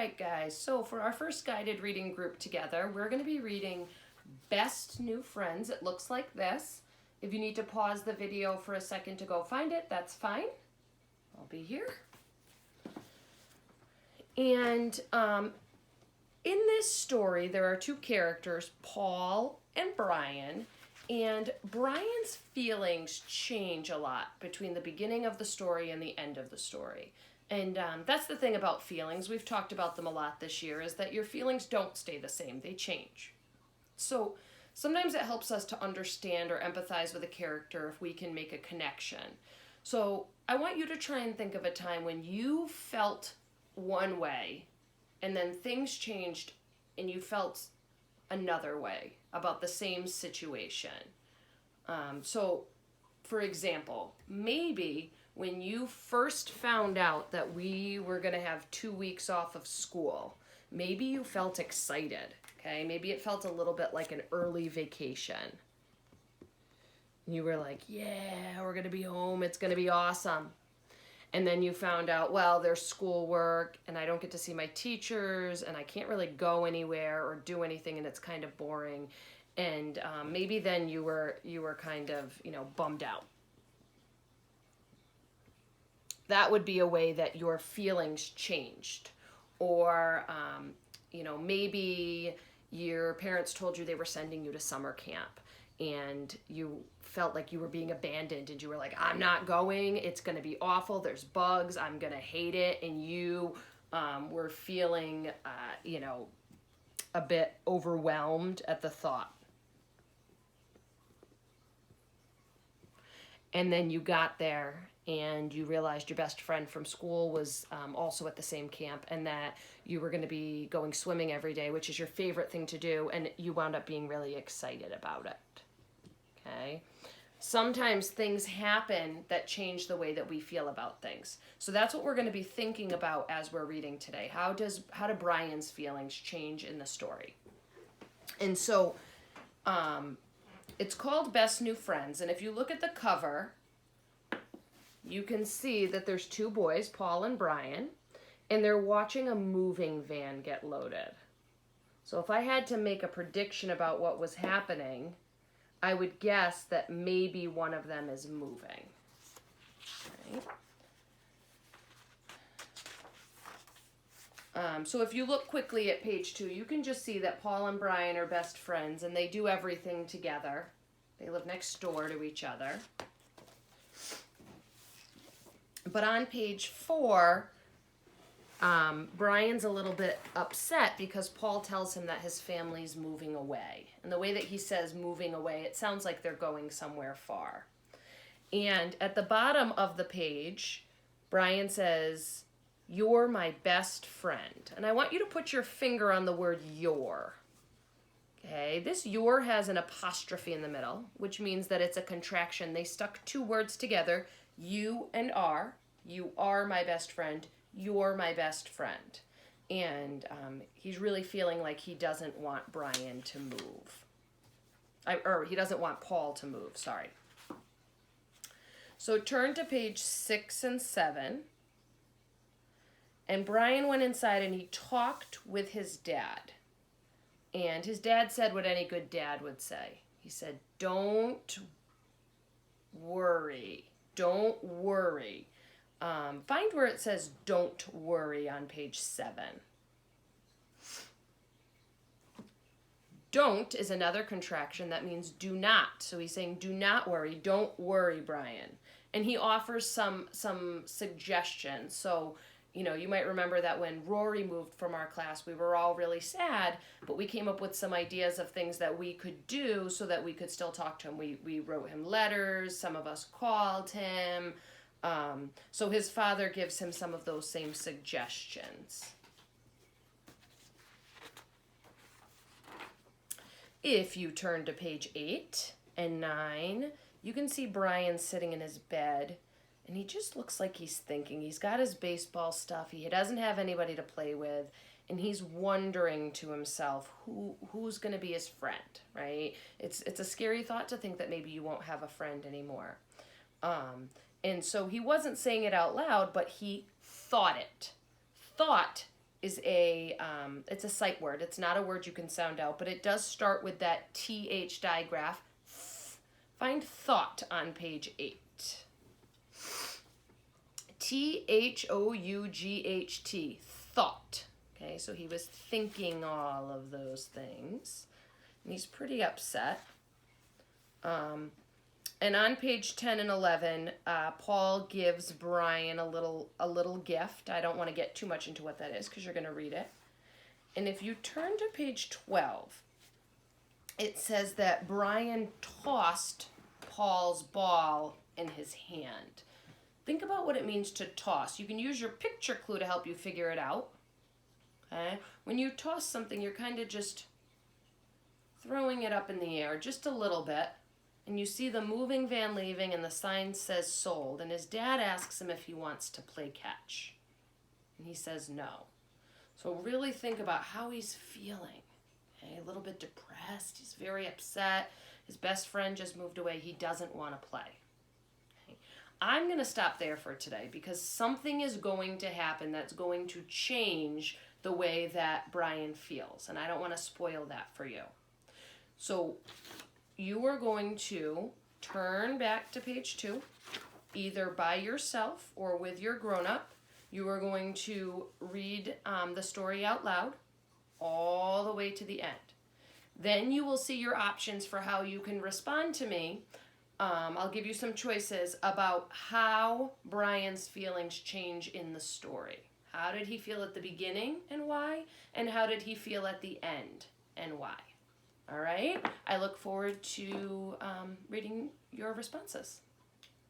right, guys, so for our first guided reading group together, we're going to be reading Best New Friends. It looks like this. If you need to pause the video for a second to go find it, that's fine. I'll be here. And in this story, there are two characters, Paul and Brian. And Brian's feelings change a lot between the beginning of the story and the end of the story. And that's the thing about feelings. We've talked about them a lot this year, is that your feelings don't stay the same. They change. So sometimes it helps us to understand or empathize with a character if we can make a connection. So I want you to try and think of a time when you felt one way and then things changed and you felt another way about the same situation. So, for example, maybe when you first found out that we were going to have 2 weeks off of school, maybe you felt excited, okay? Maybe it felt a little bit like an early vacation. You were like, yeah, we're going to be home. It's going to be awesome. And then you found out, well, there's schoolwork and I don't get to see my teachers and I can't really go anywhere or do anything and it's kind of boring. And maybe then you were kind of, bummed out. That would be a way that your feelings changed. Or, maybe your parents told you they were sending you to summer camp and you felt like you were being abandoned and you were like, I'm not going, it's going to be awful, there's bugs, I'm going to hate it, and you were feeling, a bit overwhelmed at the thought. And then you got there and you realized your best friend from school was also at the same camp and that you were going to be going swimming every day, which is your favorite thing to do, and you wound up being really excited about it. Okay? Sometimes things happen that change the way that we feel about things. So that's what we're going to be thinking about as we're reading today. How do Brian's feelings change in the story? And so it's called Best New Friends. And if you look at the cover, you can see that there's two boys, Paul and Brian, and they're watching a moving van get loaded. So if I had to make a prediction about what was happening, I would guess that maybe one of them is moving. Right. So if you look quickly at page 2, you can just see that Paul and Brian are best friends and they do everything together. They live next door to each other. But on page 4, Brian's a little bit upset because Paul tells him that his family's moving away. And the way that he says moving away, it sounds like they're going somewhere far. And at the bottom of the page, Brian says, "You're my best friend." And I want you to put your finger on the word your. Okay, this your has an apostrophe in the middle, which means that it's a contraction. They stuck two words together, you and are. You are my best friend. You're my best friend. And he's really feeling like he doesn't want Brian to move. He doesn't want Paul to move, sorry. So turn to page 6 and 7. And Brian went inside and he talked with his dad. And his dad said what any good dad would say. He said, don't worry. Don't worry. Find where it says don't worry on page 7. Don't is another contraction that means do not. So he's saying do not worry. Don't worry, Brian. And he offers some suggestions. So, you might remember that when Rory moved from our class, we were all really sad, but we came up with some ideas of things that we could do so that we could still talk to him. We wrote him letters. Some of us called him. So his father gives him some of those same suggestions. If you turn to page 8 and 9, you can see Brian sitting in his bed, and he just looks like he's thinking. He's got his baseball stuff. He doesn't have anybody to play with, and he's wondering to himself who's going to be his friend, right? It's a scary thought to think that maybe you won't have a friend anymore. And so he wasn't saying it out loud, but he thought it. Thought is it's a sight word. It's not a word you can sound out, but it does start with that TH digraph. Find thought on page 8. THOUGHT, thought. Okay, so he was thinking all of those things. And he's pretty upset. And on page 10 and 11, Paul gives Brian a little gift. I don't want to get too much into what that is because you're going to read it. And if you turn to page 12, it says that Brian tossed Paul's ball in his hand. Think about what it means to toss. You can use your picture clue to help you figure it out. Okay? When you toss something, you're kind of just throwing it up in the air just a little bit. And you see the moving van leaving and the sign says sold. And his dad asks him if he wants to play catch. And he says no. So really think about how he's feeling. Okay, a little bit depressed. He's very upset. His best friend just moved away. He doesn't want to play. Okay. I'm going to stop there for today because something is going to happen that's going to change the way that Brian feels. And I don't want to spoil that for you. So you are going to turn back to page 2, either by yourself or with your grown-up. You are going to read the story out loud all the way to the end. Then you will see your options for how you can respond to me. I'll give you some choices about how Brian's feelings change in the story. How did he feel at the beginning and why? And how did he feel at the end and why? All right? I look forward to reading your responses.